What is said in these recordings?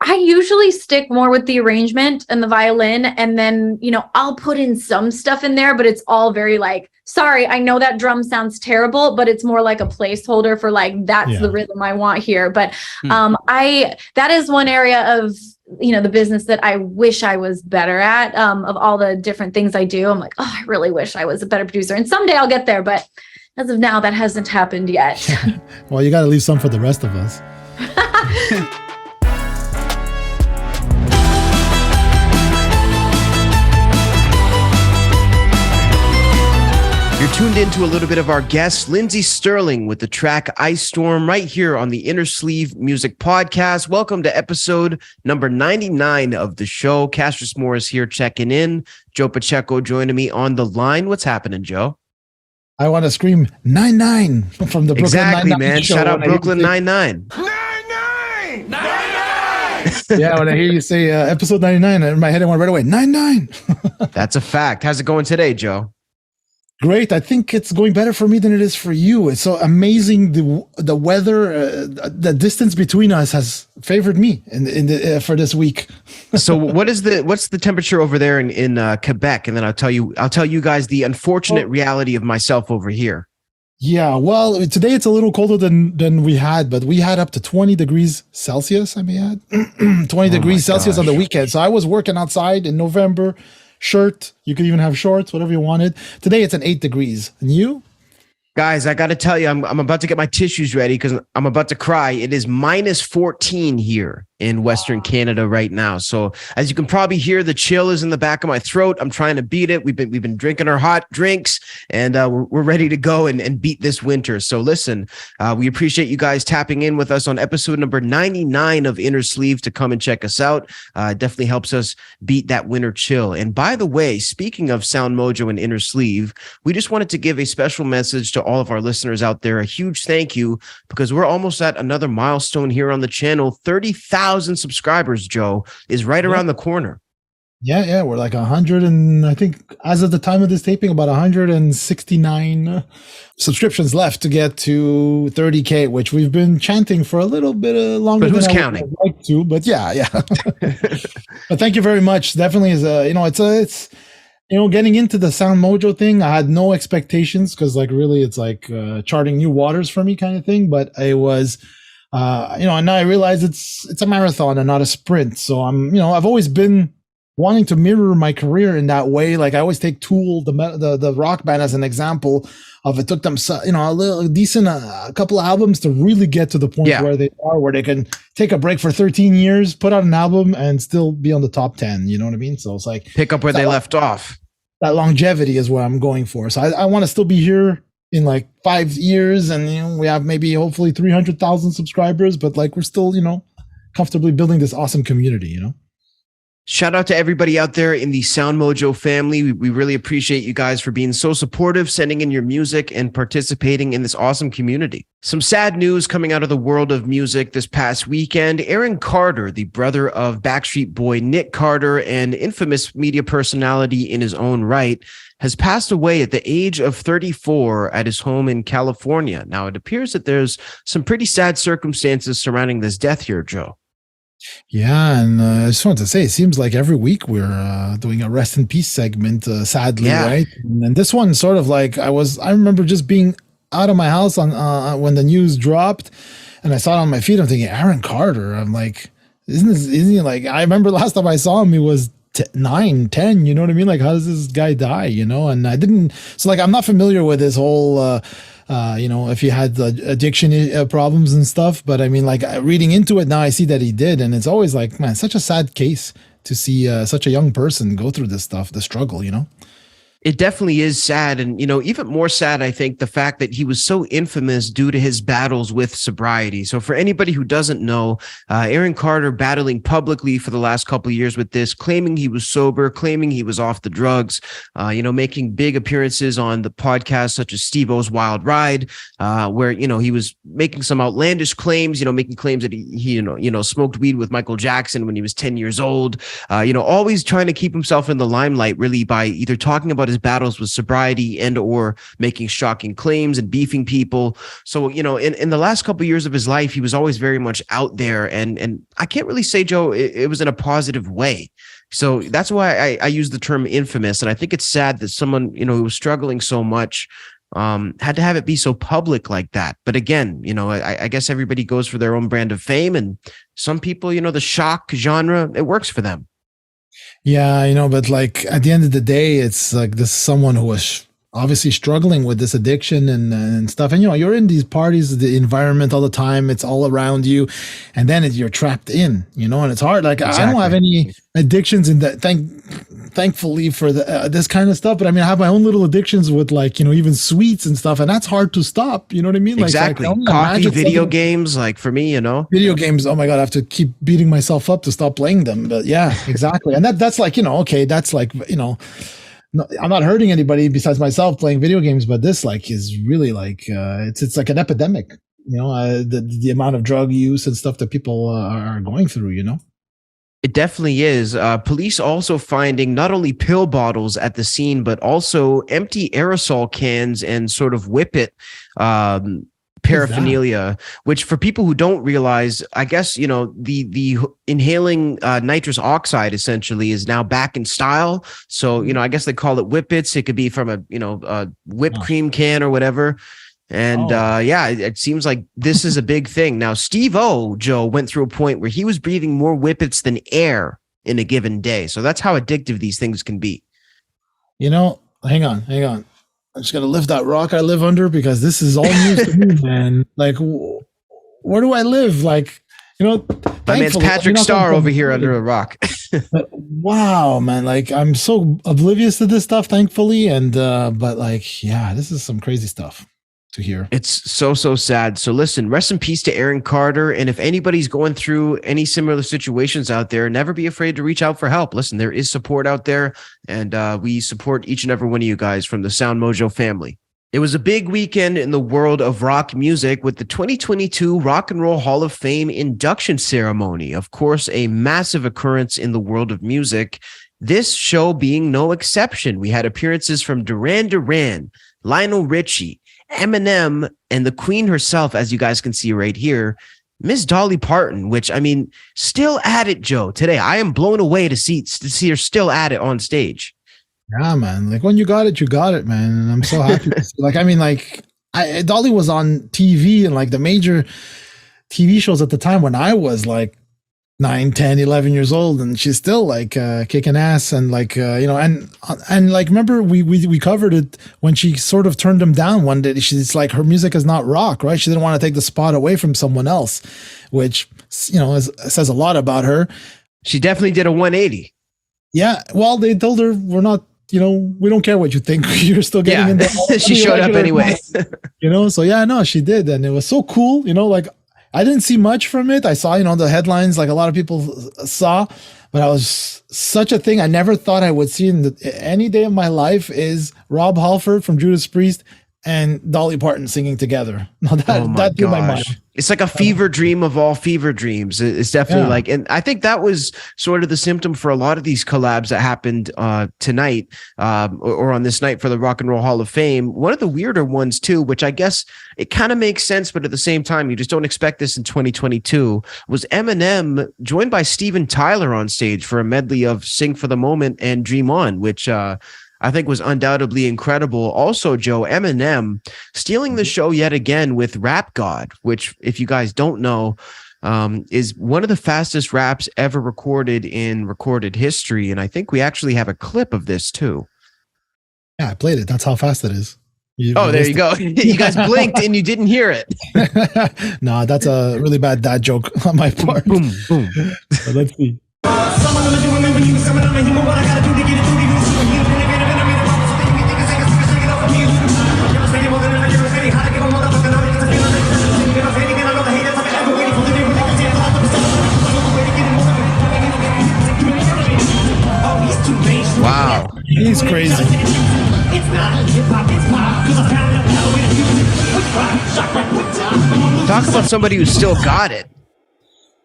I usually stick more with the arrangement and the violin, and then, I'll put in some stuff in there, but it's all very like, sorry, I know that drum sounds terrible, but it's more like a placeholder for like, that's the rhythm I want here. But that is one area of, the business that I wish I was better at, of all the different things I do. I'm like, oh, I really wish I was a better producer, and someday I'll get there. But as of now, that hasn't happened yet. Well, you got to leave some for the rest of us. You're tuned into a little bit of our guest, Lindsey Sterling, with the track Ice Storm right here on the Innersleeve Music Podcast. Welcome to episode number 99 of the show. Castris Morris here checking in. Joe Pacheco joining me on the line. What's happening, Joe? I want to scream 99 from the Brooklyn exactly, Nine-Nine man. show. Shout out Brooklyn Nine-Nine. 99! 99! Yeah, when I hear you say episode 99, in my head I went right away, 99. That's a fact. How's it going today, Joe? Great. I think it's going better for me than it is for you. It's so amazing. The weather, the distance between us has favored me for this week. So what's the temperature over there in Quebec? And then I'll tell you guys the unfortunate reality of myself over here. Yeah, well, today it's a little colder than we had, but we had up to 20 degrees Celsius. I mean, 20 degrees Celsius on the weekend. So I was working outside in November. Shirt, you could even have shorts, whatever you wanted. Today it's an 8 degrees. And you? Guys, I got to tell you, I'm about to get my tissues ready because I'm about to cry. It is minus 14 here in Western Canada right now. So as you can probably hear, the chill is in the back of my throat. I'm trying to beat it. We've been drinking our hot drinks, and we're ready to go and beat this winter. So listen, we appreciate you guys tapping in with us on episode number 99 of Innersleeve to come and check us out. It definitely helps us beat that winter chill. And by the way, speaking of SoundMojo and Innersleeve, we just wanted to give a special message to all of our listeners out there. A huge thank you, because we're almost at another milestone here on the channel. 30,000 subscribers, Joe, is right around the corner. Yeah, we're like 100, and I think as of the time of this taping, about 169 subscriptions left to get to 30K, which we've been chanting for a little bit longer. But who's counting? I'd like to, but yeah. But thank you very much. Definitely is it's getting into the SoundMojo thing. I had no expectations because really it's like charting new waters for me kind of thing. But it was. And now I realize it's a marathon and not a sprint. So I've always been wanting to mirror my career in that way. Like I always take Tool, the rock band, as an example of it took them, a couple of albums to really get to the point where they are, where they can take a break for 13 years, put out an album and still be on the top 10. You know what I mean? So it's like pick up where they left off. That longevity is what I'm going for. So I want to still be here in like 5 years, and we have maybe hopefully 300,000 subscribers, but like we're still comfortably building this awesome community. Shout out to everybody out there in the SoundMojo family. We really appreciate you guys for being so supportive, sending in your music and participating in this awesome community. Some sad news coming out of the world of music this past weekend. Aaron Carter, the brother of Backstreet Boy Nick Carter and infamous media personality in his own right, has passed away at the age of 34 at his home in California. Now, it appears that there's some pretty sad circumstances surrounding this death here, Joe. Yeah, and I just wanted to say, it seems like every week we're doing a rest in peace segment, sadly, right? And this one sort of like, I remember just being out of my house on when the news dropped, and I saw it on my feed. I'm thinking, Aaron Carter. I'm like, isn't he like, I remember last time I saw him, he was 9, 10, you know what I mean? Like, how does this guy die, And I didn't, so like, I'm not familiar with his whole, if he had addiction problems and stuff, but I mean, like reading into it now, I see that he did. And it's always like, man, such a sad case to see such a young person go through this stuff, the struggle, It definitely is sad. And, even more sad, I think, the fact that he was so infamous due to his battles with sobriety. So for anybody who doesn't know, Aaron Carter battling publicly for the last couple of years with this, claiming he was sober, claiming he was off the drugs, making big appearances on the podcast such as Steve-O's Wild Ride, where, he was making some outlandish claims, making claims that he smoked weed with Michael Jackson when he was 10 years old, always trying to keep himself in the limelight, really, by either talking about his his battles with sobriety and or making shocking claims and beefing people. So, you know, in the last couple of years of his life, he was always very much out there. And I can't really say, Joe, it was in a positive way. So that's why I use the term infamous. And I think it's sad that someone, you know, who was struggling so much had to have it be so public like that. But again, you know, I guess everybody goes for their own brand of fame, and some people, you know, the shock genre, it works for them. Yeah, you know, but like at the end of the day, it's like this someone who was obviously struggling with this addiction and stuff. And, you know, you're in these parties, the environment all the time, it's all around you. And then you're trapped in, you know, and it's hard. Like exactly. I don't have any addictions in that. Thankfully for this kind of stuff. But I mean, I have my own little addictions with like, you know, even sweets and stuff. And that's hard to stop. You know what I mean? Like, exactly. Like, coffee, video games, like for me, you know, video games. Oh my God, I have to keep beating myself up to stop playing them. But yeah, exactly. And that's like, you know, okay, that's like, you know, no, I'm not hurting anybody besides myself playing video games, but this like is really like it's like an epidemic, you know, the amount of drug use and stuff that people are going through, you know. It definitely is. Police also finding not only pill bottles at the scene, but also empty aerosol cans and sort of whippet paraphernalia, which for people who don't realize, I guess, you know, the inhaling nitrous oxide essentially is now back in style. So, you know, I guess they call it whippets. It could be from a whipped cream can or whatever. And yeah, it seems like this is a big thing. Now, Steve-O, Joe, went through a point where he was breathing more whippets than air in a given day. So that's how addictive these things can be. You know, hang on. I'm just going to lift that rock I live under because this is all news to me, man. Like, where do I live? Like, you know, my man's Patrick Starr over here under a rock. But wow, man. Like, I'm so oblivious to this stuff, thankfully. And, but like, yeah, this is some crazy stuff to hear. It's so sad. So listen, rest in peace to Aaron Carter. And if anybody's going through any similar situations out there, never be afraid to reach out for help. Listen, there is support out there, and we support each and every one of you guys from the SoundMojo family. It was a big weekend in the world of rock music with the 2022 Rock and Roll Hall of Fame induction ceremony. Of course, a massive occurrence in the world of music. This show being no exception. We had appearances from Duran Duran, Lionel Richie, Eminem, and the Queen herself, as you guys can see right here, Miss Dolly Parton, which, I mean, still at it, Joe. Today, I am blown away to see her still at it on stage. Yeah, man. Like, when you got it, man. And I'm so happy. Like, I mean, like, Dolly was on TV and like the major TV shows at the time when I was like 9, 10, 11 years old, and she's still like kicking ass. And like, you know, and like, remember we covered it when she sort of turned him down one day. She's like, her music is not rock, right? She didn't want to take the spot away from someone else, which, you know, says a lot about her. She definitely did a 180. Yeah. Well, they told her, we're not, you know, we don't care what you think. You're still getting in there. She showed up anyway. You know, so yeah, no, she did. And it was so cool, you know, like, I didn't see much from it. I saw, you know, the headlines like a lot of people saw, but I was such a thing I never thought I would see in any day of my life is Rob Halford from Judas Priest and Dolly Parton singing together. Now that blew my mind. It's like a fever dream of all fever dreams. It's definitely like, and I think that was sort of the symptom for a lot of these collabs that happened tonight or on this night for the Rock and Roll Hall of Fame. One of the weirder ones too, which I guess it kind of makes sense, but at the same time, you just don't expect this in 2022, was Eminem joined by Steven Tyler on stage for a medley of Sing for the Moment and Dream On, which I think was undoubtedly incredible. Also, Joe, Eminem stealing the show yet again with Rap God, which, if you guys don't know, is one of the fastest raps ever recorded in recorded history. And I think we actually have a clip of this too. Yeah, I played it. That's how fast it is. There you go. You guys blinked and you didn't hear it. No, that's a really bad dad joke on my part. Boom, boom. But let's see. Wow. He's crazy. Talk about somebody who still got it.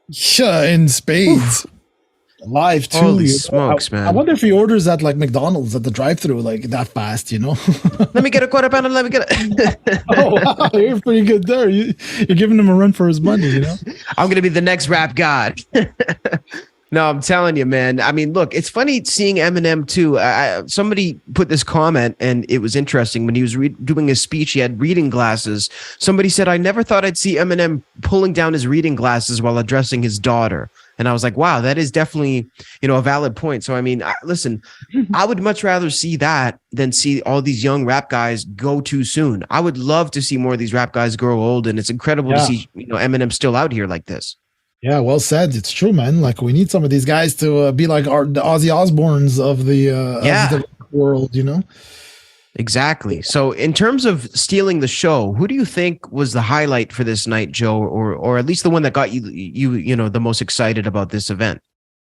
Yeah, in spades. live too. Holy smokes, man. I wonder if he orders at like McDonald's at the drive-thru like that fast, you know? Let me get a quarter pounder. Let me get it. Oh, wow, you're pretty good there. You're giving him a run for his money, you know? I'm going to be the next rap god. No, I'm telling you, man. I mean, look, it's funny seeing Eminem too. Somebody put this comment, and it was interesting. When he was doing his speech, he had reading glasses. Somebody said, "I never thought I'd see Eminem pulling down his reading glasses while addressing his daughter." And I was like, wow, that is definitely, a valid point. So, I mean, listen, I would much rather see that than see all these young rap guys go too soon. I would love to see more of these rap guys grow old, and it's incredible to see, Eminem still out here like this. Yeah, well said. It's true, man. Like, we need some of these guys to be like the Ozzy Osbournes of the world, you know? Exactly. So in terms of stealing the show, who do you think was the highlight for this night, Joe, or at least the one that got you the most excited about this event?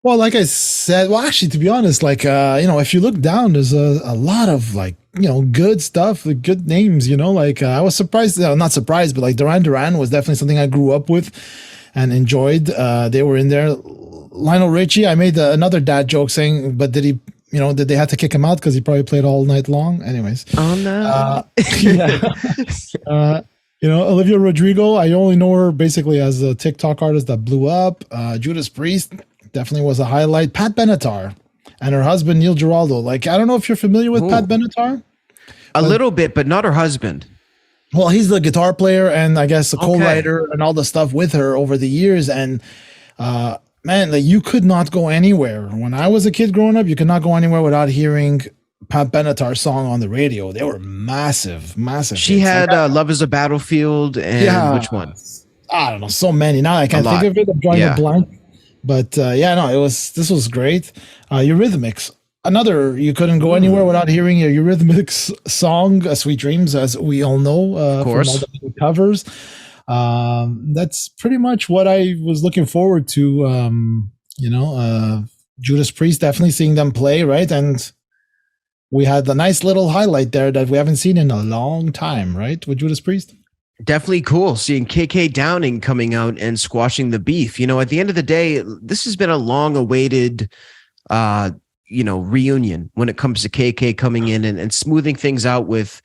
Well, like I said, well, actually, to be honest, like, if you look down, there's a lot of like, good stuff, good names, like I was surprised, not surprised, but like Duran Duran was definitely something I grew up with and enjoyed. They were in there. Lionel Richie, I made another dad joke saying, but did he, did they have to kick him out because he probably played all night long? Anyways. Oh, no. Olivia Rodrigo, I only know her basically as a TikTok artist that blew up. Judas Priest definitely was a highlight. Pat Benatar and her husband, Neil Giraldo. Like, I don't know if you're familiar with Pat Benatar. A little bit, but not her husband. Well, he's the guitar player and I guess a co-writer and all the stuff with her over the years. And man, like you could not go anywhere. When I was a kid growing up, you could not go anywhere without hearing Pat Benatar's song on the radio. They were massive. She had Love is a Battlefield and which one? I don't know. So many. Now I can't think of it. I'm drawing a blank. But this was great. Eurythmics. Another, you couldn't go anywhere without hearing a Eurythmics song, Sweet Dreams, as we all know, of course. From all the covers. That's pretty much what I was looking forward to. Judas Priest, definitely seeing them play, right? And we had the nice little highlight there that we haven't seen in a long time, right? With Judas Priest. Definitely cool seeing KK Downing coming out and squashing the beef. At the end of the day, this has been a long awaited, reunion when it comes to KK coming in and smoothing things out with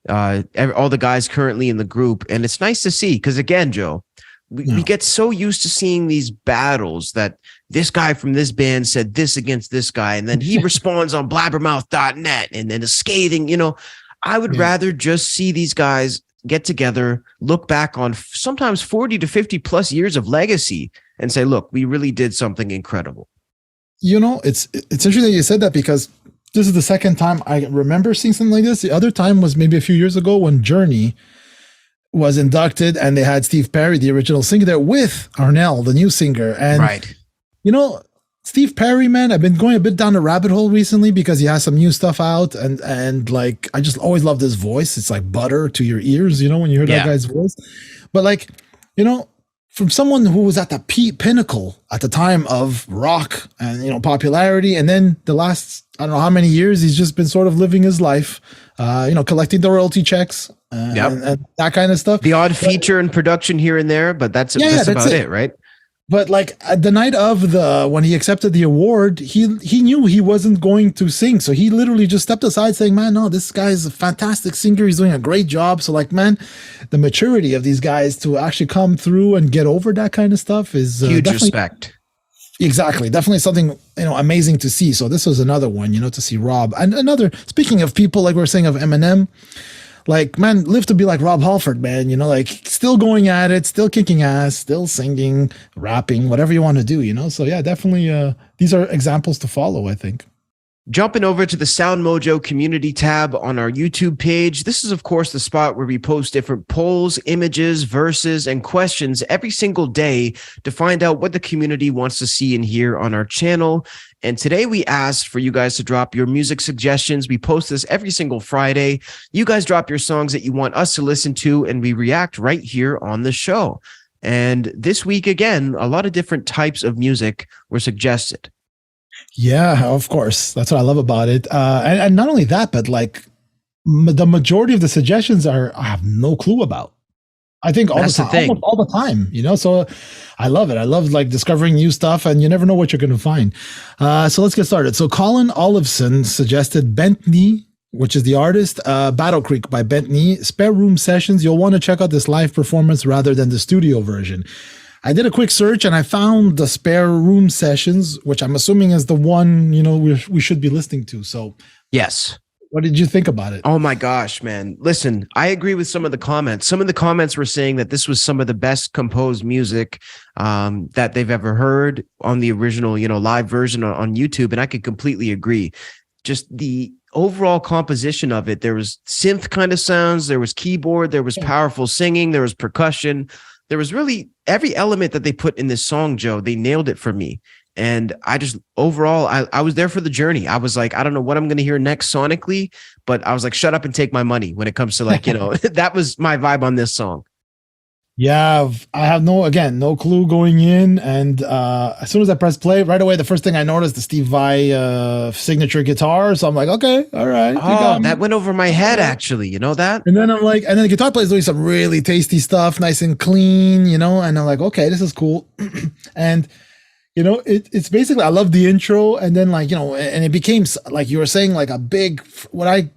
all the guys currently in the group. And it's nice to see because, again, Joe, we get so used to seeing these battles that this guy from this band said this against this guy, and then he responds on blabbermouth.net and then is scathing. I would rather just see these guys get together, look back on sometimes 40 to 50 plus years of legacy and say, look, we really did something incredible. It's interesting that you said that because this is the second time I remember seeing something like this. The other time was maybe a few years ago when Journey was inducted and they had Steve Perry, the original singer, there with Arnell, the new singer. And, Steve Perry, man, I've been going a bit down the rabbit hole recently because he has some new stuff out. And like, I just always loved his voice. It's like butter to your ears, when you hear that guy's voice. But like, from someone who was at the pinnacle at the time of rock and, popularity. And then the last, I don't know how many years, he's just been sort of living his life, collecting the royalty checks and that kind of stuff. The odd feature and production here and there, but that's about it, right? But like the night of when he accepted the award, he knew he wasn't going to sing. So he literally just stepped aside saying, man, no, this guy's a fantastic singer. He's doing a great job. So like, man, the maturity of these guys to actually come through and get over that kind of stuff is huge respect. Exactly. Definitely something, amazing to see. So this was another one, to see Rob. And speaking of people, like we were saying of Eminem, like, man, live to be like Rob Halford, man, like still going at it, still kicking ass, still singing, rapping, whatever you want to do, So yeah, definitely these are examples to follow, I think. Jumping over to the SoundMojo community tab on our YouTube page. This is, of course, the spot where we post different polls, images, verses, and questions every single day to find out what the community wants to see and hear on our channel. And today we asked for you guys to drop your music suggestions. We post this every single Friday. You guys drop your songs that you want us to listen to, and we react right here on the show. And this week, again, a lot of different types of music were suggested. Yeah, of course. That's what I love about it. And not only that, but like the majority of the suggestions I have no clue about. I think all That's the the time, thing. almost all the time, so I love it. I love like discovering new stuff, and you never know what you're going to find. So let's get started. So Colin Olivson suggested Bent Knee, which is the artist, Battle Creek by Bent Knee, Spare Room Sessions. You'll want to check out this live performance rather than the studio version. I did a quick search and I found the Spare Room Sessions, which I'm assuming is the one, we should be listening to. So Yes. what did you think about it? Oh my gosh, man. Listen, I agree with some of the comments. Some of the comments were saying that this was some of the best composed music that they've ever heard on the original, live version on YouTube. And I could completely agree. Just the overall composition of it. There was synth kind of sounds. There was keyboard. There was powerful singing. There was percussion. There was really every element that they put in this song, Joe. They nailed it for me. And I just overall, I was there for the journey. I was like, I don't know what I'm going to hear next sonically, but I was like, shut up and take my money when it comes to like, that was my vibe on this song. Yeah, I have no clue going in. And as soon as I press play, right away, the first thing I noticed, the Steve Vai signature guitar. So I'm like, okay, all right. Oh, that went over my head, actually. You know that? And then I'm like, and then the guitar player is doing some really tasty stuff, nice and clean, and I'm like, okay, this is cool. And it's basically, I love the intro, and then and it became, like you were saying, like a big, what I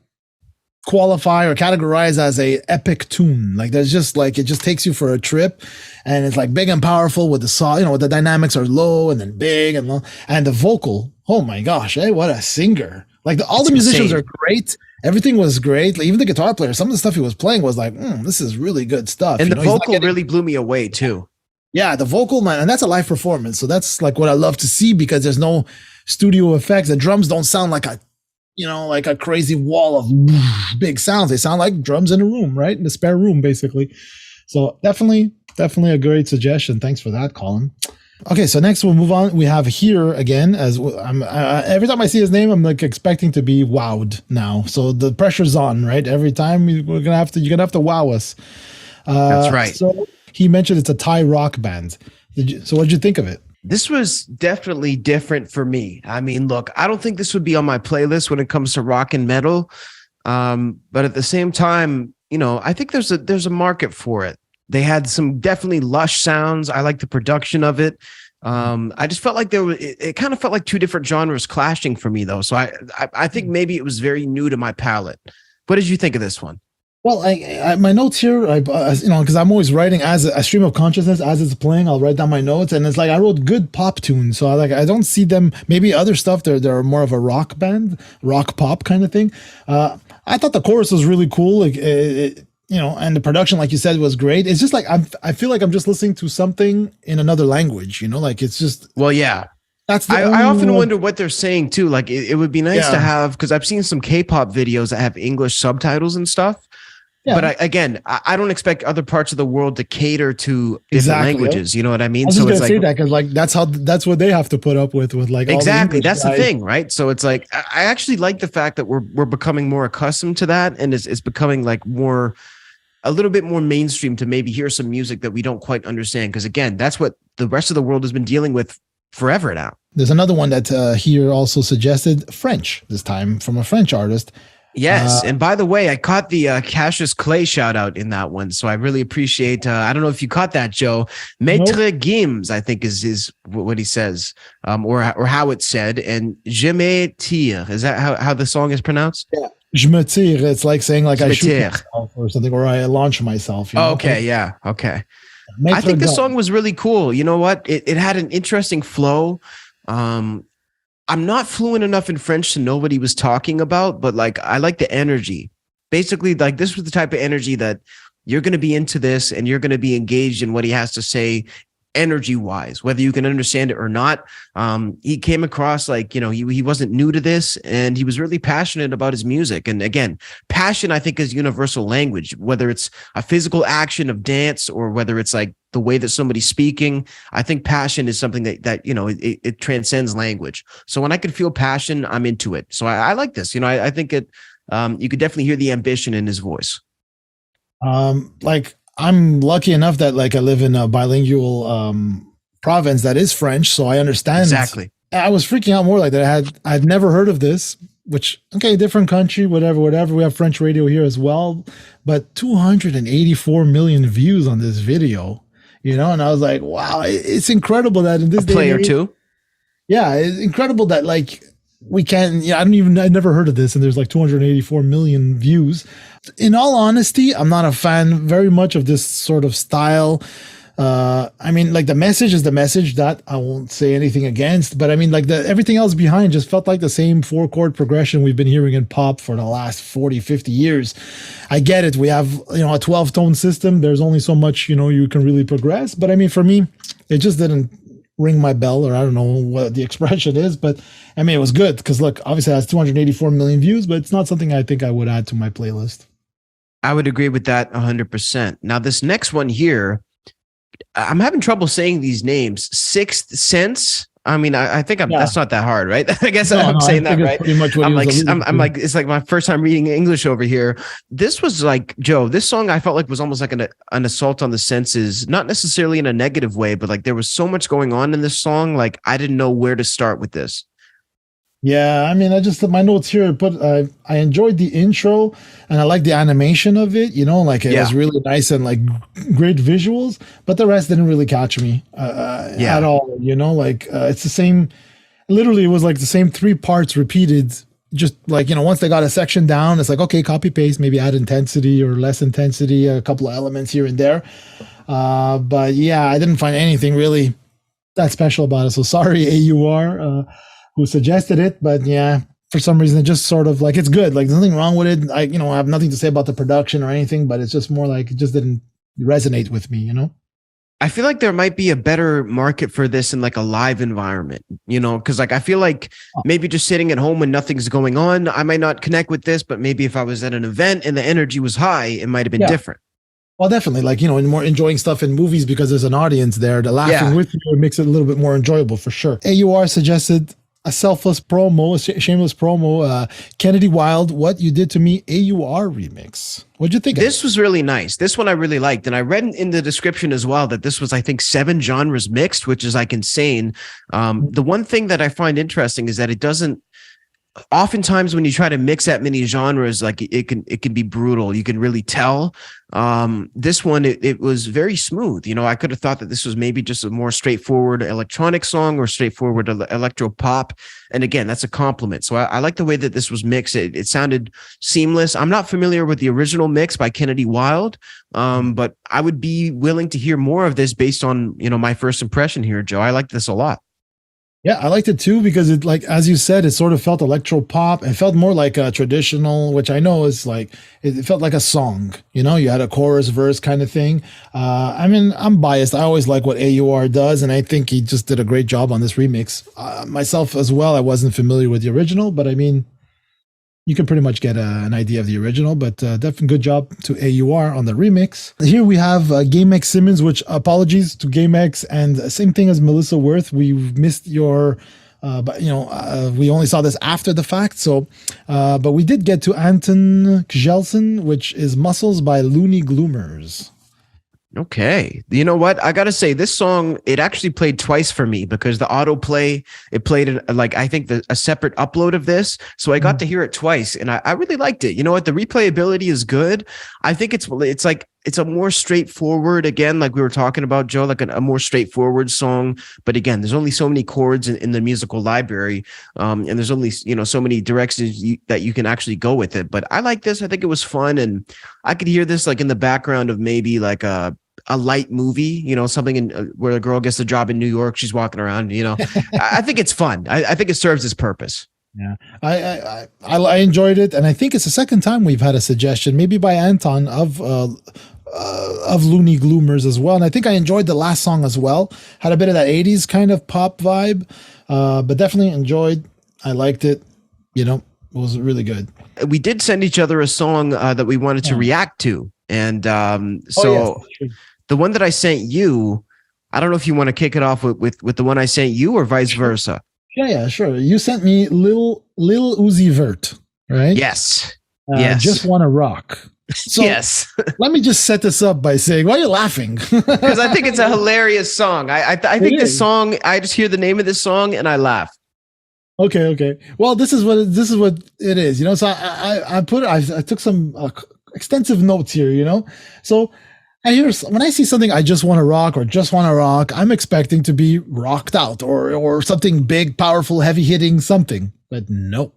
qualify or categorize as a epic tune. Like there's just like, it just takes you for a trip, and it's like big and powerful with the saw, the dynamics are low and then big and low, and the vocal, oh my gosh, what a singer. Like all the musicians are great. Everything was great. Like, even the guitar player, some of the stuff he was playing was like, this is really good stuff. And the vocal really blew me away too. Yeah, the vocal, man, and that's a live performance. So that's like what I love to see, because there's no studio effects. The drums don't sound like a crazy wall of big sounds. They sound like drums in a room, right? In the spare room, basically. So definitely a great suggestion. Thanks for that, Colin. Okay, so next we'll move on. We have here again, as every time I see his name, I'm like expecting to be wowed now. So the pressure's on, right? Every time you're gonna have to wow us. That's right. So he mentioned it's a Thai rock band. So what did you think of it? This was definitely different for me. I mean, look, I don't think this would be on my playlist when it comes to rock and metal. But at the same time, I think there's a market for it. They had some definitely lush sounds. I like the production of it. I just felt like it kind of felt like two different genres clashing for me though. So I think maybe it was very new to my palate. What did you think of this one? Well, I my notes here, because I'm always writing as a stream of consciousness as it's playing. I'll write down my notes, and it's like I wrote good pop tunes. So I don't see them. Maybe other stuff. They're more of a rock band, rock pop kind of thing. I thought the chorus was really cool. Like and the production, like you said, was great. It's just like I feel like I'm just listening to something in another language. Like it's just. Well, yeah. That's I often wonder what they're saying too. Like it would be nice to have, because I've seen some K-pop videos that have English subtitles and stuff. Yeah. But I don't expect other parts of the world to cater to different languages. You know what I mean? I was just gonna say that because like that's what they have to put up with like exactly. That's the thing, right? So it's like I actually like the fact that we're becoming more accustomed to that, and it's becoming like a little bit more mainstream to maybe hear some music that we don't quite understand. Because again, that's what the rest of the world has been dealing with forever now. There's another one that here also suggested French, this time from a French artist. Yes. And by the way, I caught the Cassius Clay shout out in that one. So I really appreciate, I don't know if you caught that, Joe. Maître Gims, I think is what he says, or how it's said. And Je me tire. Is that how the song is pronounced? Yeah. Je me tire. It's like saying like I shoot myself or something, or I launch myself. Okay. Yeah. Okay. I think the song was really cool. You know what? It had an interesting flow. I'm not fluent enough in French to know what he was talking about, but like I like the energy. Basically, like this was the type of energy that you're going to be into this and you're going to be engaged in what he has to say energy wise, whether you can understand it or not. He came across like, he wasn't new to this, and he was really passionate about his music. And again, passion, I think, is universal language, whether it's a physical action of dance or whether it's like the way that somebody's speaking. I think passion is something that it transcends language. So when I can feel passion, I'm into it. So I like this. I think it. You could definitely hear the ambition in his voice. I'm lucky enough that like I live in a bilingual province that is French, so I understand. Exactly. I was freaking out more like that. I'd never heard of this, which, okay, different country, whatever. We have French radio here as well, but 284 million views on this video, you know? And I was like, wow, it's incredible that in this A play day or and age, two. yeah, it's incredible that like we can, yeah, I never heard of this. And there's like 284 million views. In all honesty, I'm not a fan very much of this sort of style. I mean, like the message is the message, that I won't say anything against, but I mean, like everything else behind just felt like the same 4-chord progression we've been hearing in pop for the last 40, 50 years. I get it. We have, you know, a 12-tone system. There's only so much, you know, you can really progress. But I mean, for me, it just didn't ring my bell, or I don't know what the expression is, but I mean, it was good because look, obviously it has 284 million views, but it's not something I think I would add to my playlist. I would agree with that 100%. Now, this next one here, I'm having trouble saying these names. Sixth Sense. I mean, I think that's not that hard, right? I guess I'm saying that right. Pretty much what I'm like, it's like my first time reading English over here. This was like, Joe, this song I felt like was almost like an assault on the senses, not necessarily in a negative way, but like there was so much going on in this song. Like I didn't know where to start with this. Yeah, I mean, I just my notes here, but I enjoyed the intro and I like the animation of it. You know, like it was really nice and like great visuals, but the rest didn't really catch me at all. You know, like it's the same. Literally, it was like the same 3 parts repeated. Just like, you know, once they got a section down, it's like, okay, copy paste, maybe add intensity or less intensity, a couple of elements here and there. But yeah, I didn't find anything really that special about it. So sorry, AUR. Who suggested it, but yeah, for some reason it just sort of like, it's good, like there's nothing wrong with it. I have nothing to say about the production or anything, but it's just more like it just didn't resonate with me, you know. I feel like there might be a better market for this in like a live environment, you know, because like I feel like maybe just sitting at home when nothing's going on, I might not connect with this, but maybe if I was at an event and the energy was high, it might have been different. Well, definitely, like, you know, more enjoying stuff in movies because there's an audience there, the laughing with you, it makes it a little bit more enjoyable for sure. AUR suggested a selfless promo, a shameless promo, Kennedy Wild, What You Did to Me AUR remix. What'd you think? This was really nice. This one I really liked. And I read in the description as well that this was, I think, 7 genres mixed, which is like insane. The one thing that I find interesting is that it doesn't, oftentimes when you try to mix that many genres, like it can be brutal. You can really tell. This one, it was very smooth. You know, I could have thought that this was maybe just a more straightforward electronic song or straightforward electro pop. And again, that's a compliment. So I like the way that this was mixed. It sounded seamless. I'm not familiar with the original mix by Kennedy Wild, but I would be willing to hear more of this based on, you know, my first impression here, Joe. I like this a lot. Yeah, I liked it too because it, like, as you said, it sort of felt electro pop. It felt more like a traditional, which I know is like, it felt like a song, you know, you had a chorus verse kind of thing. I mean, I'm biased. I always like what AUR does. And I think he just did a great job on this remix. Myself as well, I wasn't familiar with the original, but I mean, you can pretty much get an idea of the original, but definitely good job to AUR on the remix. Here we have GameX Simmons, which apologies to GameX, and same thing as Melissa Worth. We missed your, but you know, we only saw this after the fact. So, but we did get to Anton Kjelsen, which is Muscles by Looney Gloomers. Okay. You know what? I got to say this song, it actually played twice for me because the autoplay, it played like, I think a separate upload of this. So I got to hear it twice and I really liked it. You know what? The replayability is good. I think it's like, it's a more straightforward, again, like we were talking about, Joe, like a more straightforward song. But again, there's only so many chords in the musical library. And there's only, you know, so many directions that you can actually go with it. But I like this. I think it was fun. And I could hear this like in the background of maybe like a light movie, you know, something where a girl gets a job in New York. She's walking around, you know, I think it's fun. I think it serves its purpose. Yeah, I enjoyed it. And I think it's the second time we've had a suggestion, maybe by Anton of Looney Gloomers as well. And I think I enjoyed the last song as well. Had a bit of that 80s kind of pop vibe, but definitely enjoyed. I liked it. You know, it was really good. We did send each other a song that we wanted to react to. And Yes, the one that I sent you, I don't know if you want to kick it off with the one I sent you or vice versa. Yeah, sure. You sent me Lil Uzi Vert, right? Yes. Yes. Just Wanna Rock. So yes. Let me just set this up by saying, why are you laughing? Because I think it's a hilarious song. I think this song, I just hear the name of this song and I laugh. Okay. Well, this is what it is, you know. So I took some extensive notes here, you know. So when I see something I just want to rock or just want to rock, I'm expecting to be rocked out or something big, powerful, heavy hitting something. But no.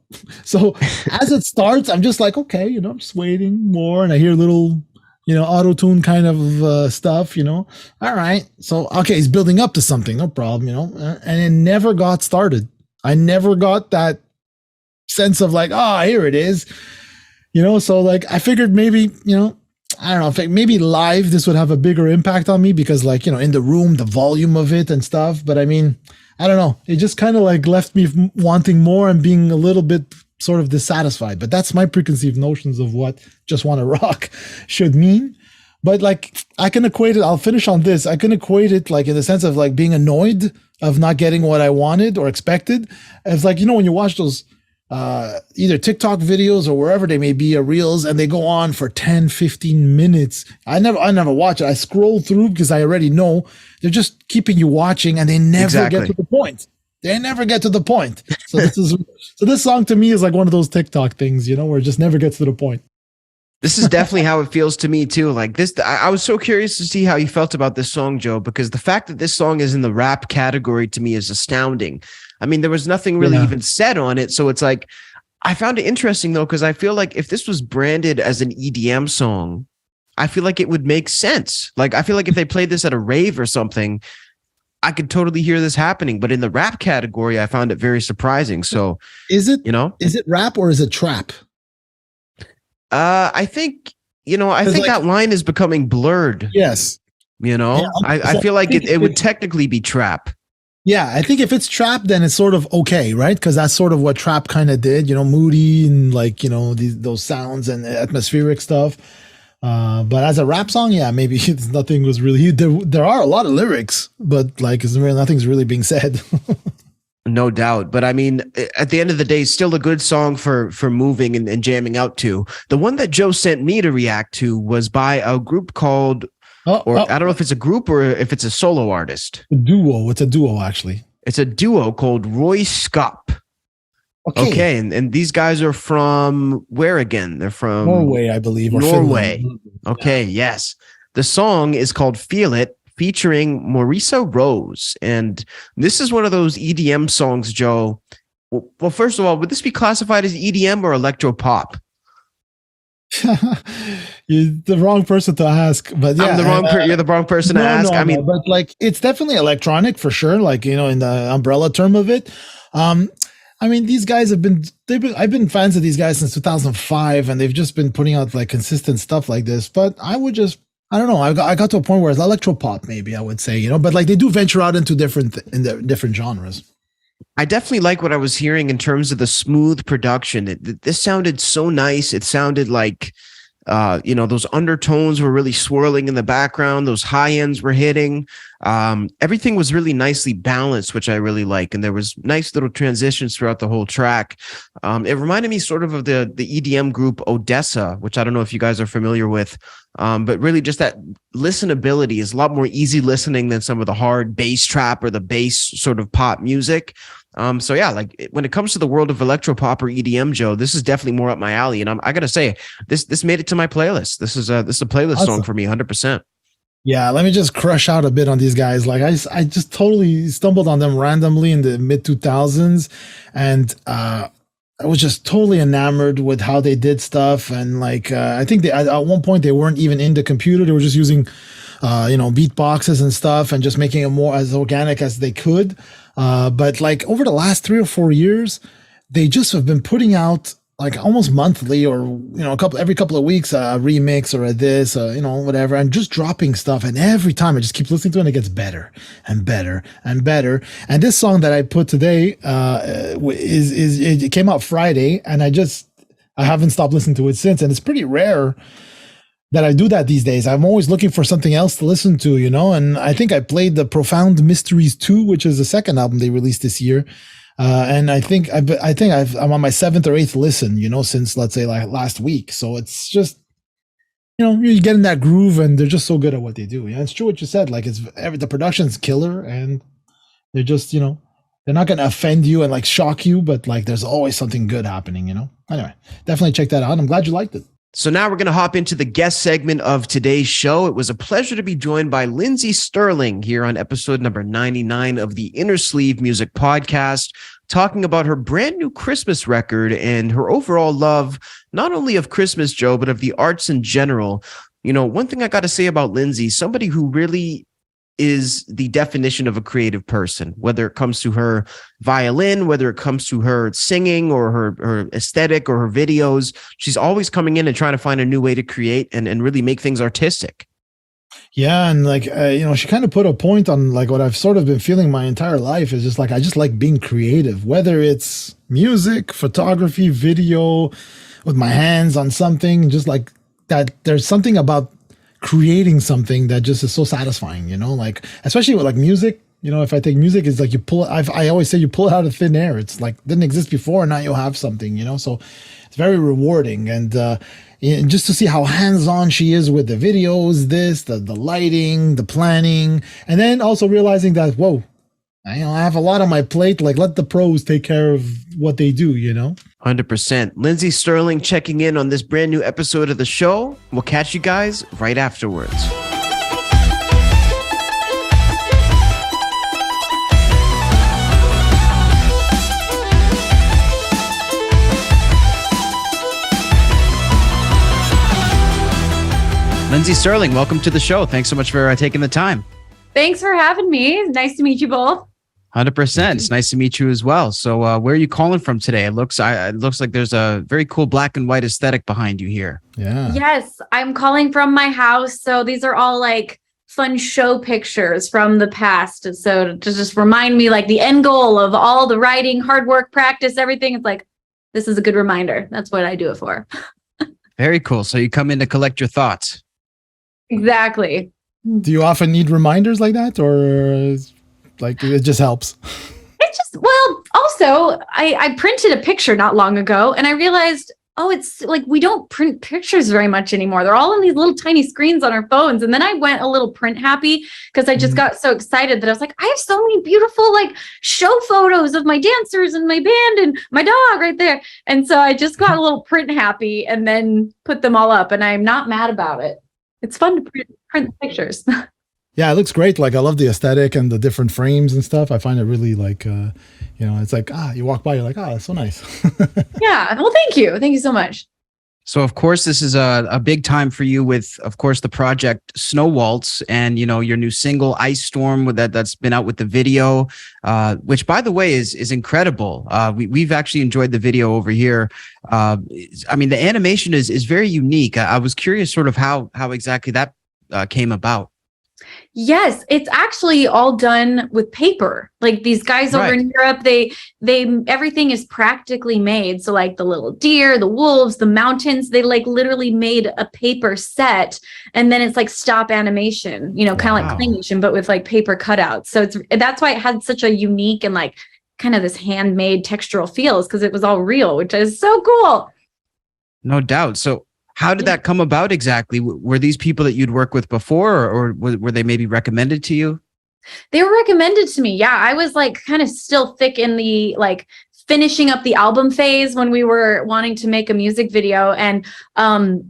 So as it starts, I'm just like, okay, you know, I'm just waiting more, and I hear little, you know, auto tune kind of stuff, you know. All right, so okay, he's building up to something, no problem, you know. And it never got started. I never got that sense of like, oh, here it is, you know. So like, I figured maybe, you know, I don't know, maybe live this would have a bigger impact on me because, like, you know, in the room, the volume of it and stuff. But I mean, I don't know. It just kind of like left me wanting more and being a little bit sort of dissatisfied. But that's my preconceived notions of what just want to rock should mean. But like, I can equate it. I'll finish on this. I can equate it like in the sense of like being annoyed of not getting what I wanted or expected. It's like, you know, when you watch those either TikTok videos or wherever they may be, or reels, and they go on for 10, 15 minutes. I never watch it. I scroll through because I already know they're just keeping you watching, and they never get to the point. They never get to the point. So this song to me is like one of those TikTok things, you know, where it just never gets to the point. This is definitely how it feels to me too. Like this, I was so curious to see how you felt about this song, Joe, because the fact that this song is in the rap category to me is astounding. I mean, there was nothing really even said on it. So it's like, I found it interesting though, because I feel like if this was branded as an EDM song, I feel like it would make sense. Like, I feel like if they played this at a rave or something, I could totally hear this happening. But in the rap category, I found it very surprising. So is it, you know, is it rap or is it trap? I think, you know, I think like, that line is becoming blurred. Yes. You know, yeah, I feel like it would technically be trap. Yeah, I think if it's trap, then it's sort of okay, right? Because that's sort of what trap kind of did, you know, moody and like, you know, those sounds and atmospheric stuff. But as a rap song, yeah, maybe nothing was really, there are a lot of lyrics, but like nothing's really being said. No doubt. But I mean, at the end of the day, still a good song for moving and jamming out to. The one that Joe sent me to react to was by a group called, I don't know if it's a group or if it's a solo artist. A duo. It's a duo, actually. It's a duo called Roy Scop. Okay. And these guys are from where again? They're from Norway, I believe. Or Norway. Finland. Okay. Yes. The song is called Feel It, featuring Marisa Rose. And this is one of those EDM songs, Joe. Well, first of all, would this be classified as EDM or electro pop? You're the wrong person to ask, but yeah, you're the wrong person to ask. I mean, but like, it's definitely electronic for sure. Like, you know, in the umbrella term of it. I mean, these guys I've been fans of these guys since 2005, and they've just been putting out like consistent stuff like this. But I don't know. I got to a point where it's electro pop, maybe I would say, you know, but like they do venture out into different genres. I definitely like what I was hearing in terms of the smooth production. This sounded so nice. It sounded like, you know, those undertones were really swirling in the background. Those high ends were hitting. Everything was really nicely balanced, which I really like. And there was nice little transitions throughout the whole track. It reminded me sort of the EDM group Odessa, which I don't know if you guys are familiar with. But really just that listenability is a lot more easy listening than some of the hard bass trap or the bass sort of pop music. So yeah, like when it comes to the world of electro pop or EDM, Joe, this is definitely more up my alley. And I gotta say, this made it to my playlist. This is a playlist song for me, 100%. Yeah, let me just crush out a bit on these guys. Like I just totally stumbled on them randomly in the mid 2000s, and I was just totally enamored with how they did stuff. And like I think at one point they weren't even in the computer; they were just using you know, beatboxes and stuff, and just making it more as organic as they could. But like over the last 3 or 4 years, they just have been putting out like almost monthly, or you know, every couple of weeks, a remix or a this, you know, whatever, and just dropping stuff. And every time I just keep listening to it, and it gets better and better and better. And this song that I put today it came out Friday, and I haven't stopped listening to it since. And it's pretty rare that I do that these days. I'm always looking for something else to listen to, you know. And I think I played the Profound Mysteries 2, which is the second album they released this year. And I think I'm on my 7th or 8th listen, you know, since let's say like last week. So it's just, you know, you get in that groove, and they're just so good at what they do. Yeah, it's true what you said. Like the production's killer, and they're just, you know, they're not going to offend you and like shock you, but like there's always something good happening, you know? Anyway, definitely check that out. I'm glad you liked it. So now we're going to hop into the guest segment of today's show. It was a pleasure to be joined by Lindsey Sterling here on episode number 99 of the Innersleeve Music Podcast, talking about her brand new Christmas record and her overall love, not only of Christmas, Joe, but of the arts in general. You know, one thing I got to say about Lindsey, somebody who really is the definition of a creative person, whether it comes to her violin, whether it comes to her singing or her aesthetic or her videos. She's always coming in and trying to find a new way to create and really make things artistic. Yeah. And like, you know, she kind of put a point on like what I've sort of been feeling my entire life is just like, I just like being creative, whether it's music, photography, video, with my hands on something, just like that. There's something about creating something that just is so satisfying, you know, like, especially with like music, you know, if I take music, it's like you pull it, I always say you pull it out of thin air. It's like, didn't exist before. And now you'll have something, you know, so it's very rewarding. And just to see how hands-on she is with the videos, the lighting, the planning, and then also realizing that, whoa, I have a lot on my plate. Like, let the pros take care of what they do, you know? 100%. Lindsey Sterling checking in on this brand new episode of the show. We'll catch you guys right afterwards. Lindsey Sterling, welcome to the show. Thanks so much for taking the time. Thanks for having me. Nice to meet you both. 100%. It's nice to meet you as well. So where are you calling from today? It looks like there's a very cool black and white aesthetic behind you here. Yeah. Yes, I'm calling from my house. So these are all like fun show pictures from the past. So to just remind me like the end goal of all the writing, hard work, practice, everything. It's like, this is a good reminder. That's what I do it for. Very cool. So you come in to collect your thoughts. Exactly. Do you often need reminders like that, or like it just helps? It just, well, also I printed a picture not long ago and I realized, oh, it's like, we don't print pictures very much anymore. They're all on these little tiny screens on our phones. And then I went a little print happy because I just got so excited that I was like, I have so many beautiful like show photos of my dancers and my band and my dog right there. And so I just got a little print happy and then put them all up, and I'm not mad about it. It's fun to print pictures. Yeah, it looks great. Like, I love the aesthetic and the different frames and stuff. I find it really like, you know, it's like, you walk by, you're like, that's so nice. Yeah. Well, thank you. Thank you so much. So, of course, this is a big time for you with, of course, the project Snow Waltz and, you know, your new single Ice Storm that's been out with the video, which, by the way, is incredible. We've actually enjoyed the video over here. I mean, the animation is very unique. I was curious sort of how exactly that came about. Yes, it's actually all done with paper. Like these guys over in Europe, they everything is practically made. So like the little deer, the wolves, the mountains, they like literally made a paper set, and then it's like stop animation, you know, kind of like claymation, but with like paper cutouts. So that's why it had such a unique and like kind of this handmade textural feels, because it was all real, which is so cool. No doubt. So how did that come about exactly? Were these people that you'd worked with before, or were they maybe recommended to you? They were recommended to me. Yeah, I was like kind of still thick in the like finishing up the album phase when we were wanting to make a music video. And,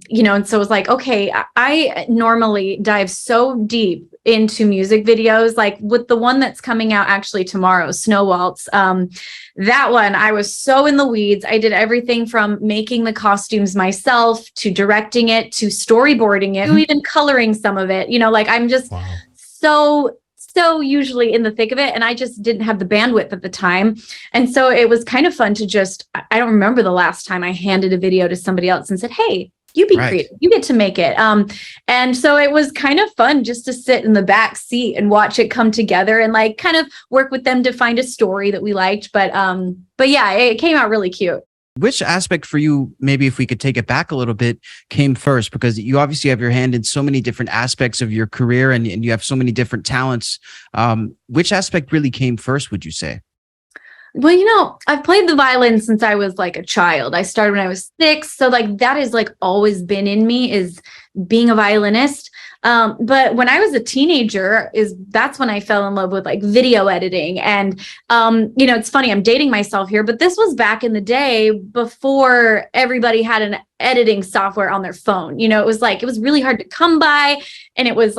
you know, and so it was like, okay, I normally dive so deep into music videos, like with the one that's coming out actually tomorrow, Snow Waltz. That one, I was so in the weeds. I did everything from making the costumes myself to directing it to storyboarding it, to even coloring some of it. You know, like I'm just so usually in the thick of it. And I just didn't have the bandwidth at the time. And so it was kind of fun to just, I don't remember the last time I handed a video to somebody else and said, hey, you be creative, you get to make it. And so it was kind of fun just to sit in the back seat and watch it come together and like kind of work with them to find a story that we liked. But yeah, it came out really cute. Which aspect for you, maybe if we could take it back a little bit, came first? Because you obviously have your hand in so many different aspects of your career and you have so many different talents. Which aspect really came first, would you say? Well, I've played the violin since I was like a child. I started when I was 6. So like that has like always been in me, is being a violinist. But when I was a teenager, that's when I fell in love with like video editing. And, it's funny, I'm dating myself here, but this was back in the day before everybody had an editing software on their phone. It was really hard to come by, and it was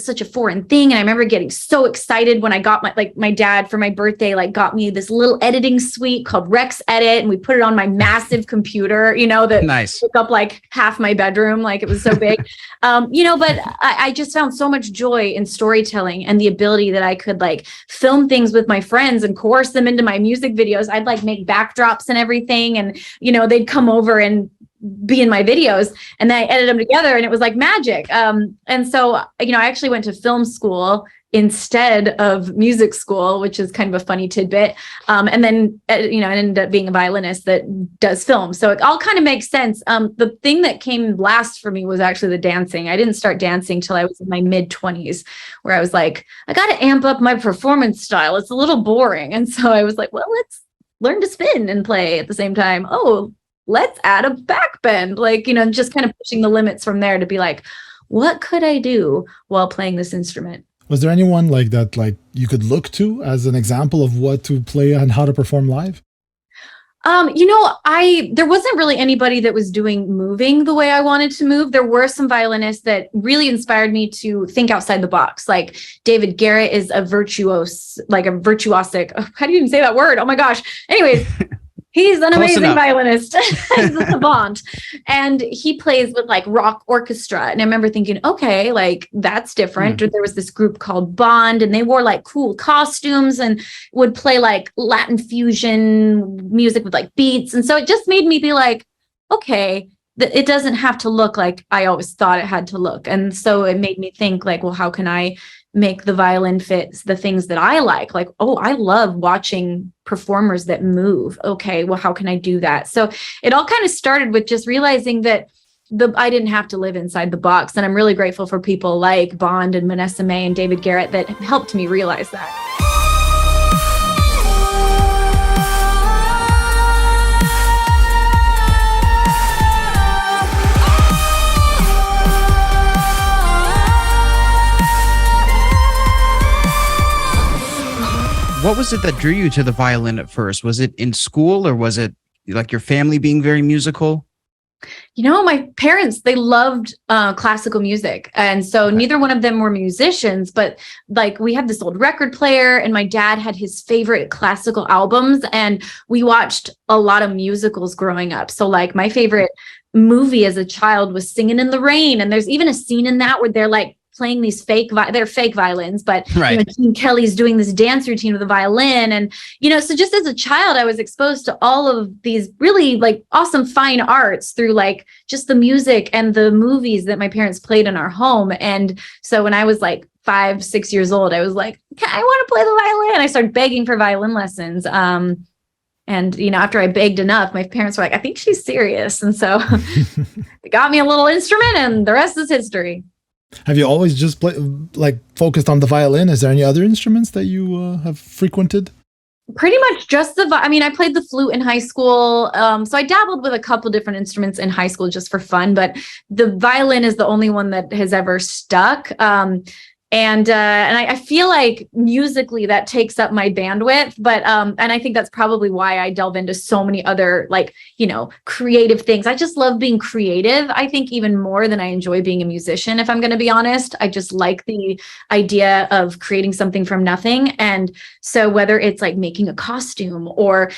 such a foreign thing. And I remember getting so excited when I got my dad for my birthday, got me this little editing suite called Rex Edit. And we put it on my massive computer, that nice. took up like half my bedroom. Like it was so big, but I just found so much joy in storytelling and the ability that I could film things with my friends and coerce them into my music videos. I'd make backdrops and everything. And, they'd come over and be in my videos, and then I edited them together, and it was like magic. And so, I actually went to film school instead of music school, which is kind of a funny tidbit. And then, I ended up being a violinist that does film. So it all kind of makes sense. The thing that came last for me was actually the dancing. I didn't start dancing till I was in my mid-20s, where I was like, I got to amp up my performance style. It's a little boring. And so I was like, well, let's learn to spin and play at the same time. Oh, let's add a back bend, just kind of pushing the limits from there to be like, what could I do while playing this instrument? Was there anyone like that, you could look to as an example of what to play and how to perform live? There wasn't really anybody that was moving the way I wanted to move. There were some violinists that really inspired me to think outside the box. Like David Garrett is a virtuosic. How do you even say that word? Oh my gosh. Anyways. He's an amazing violinist. He's a savant. And he plays with rock orchestra. And I remember thinking, okay, that's different. There was this group called Bond, and they wore cool costumes and would play Latin fusion music with beats. And so it just made me be like, okay, it doesn't have to look like I always thought it had to look. And so it made me think well, how can I make the violin fit the things that I like? I love watching performers that move. Okay, well, how can I do that? So it all kind of started with just realizing that I didn't have to live inside the box. And I'm really grateful for people like Bond and Vanessa May and David Garrett that helped me realize that. What was it that drew you to the violin at first? Was it in school, or was it your family being very musical? My parents, they loved classical music. And so neither one of them were musicians, but we had this old record player, and my dad had his favorite classical albums, and we watched a lot of musicals growing up. So my favorite movie as a child was Singing in the Rain. And there's even a scene in that where they're playing these they're fake violins, but right. Gene Kelly's doing this dance routine with a violin. And, so just as a child, I was exposed to all of these really awesome fine arts through just the music and the movies that my parents played in our home. And so when I was 5, 6 years old, I was like, okay, I want to play the violin. I started begging for violin lessons. And, after I begged enough, my parents were like, I think she's serious. And so they got me a little instrument, and the rest is history. Have you always just focused on the violin? Is there any other instruments that you have frequented? Pretty much just I played the flute in high school. So I dabbled with a couple different instruments in high school just for fun, but the violin is the only one that has ever stuck. And I feel like musically that takes up my bandwidth, but and I think that's probably why I delve into so many other creative things. I just love being creative. I think even more than I enjoy being a musician, if I'm going to be honest. I just like the idea of creating something from nothing. And so whether it's making a costume or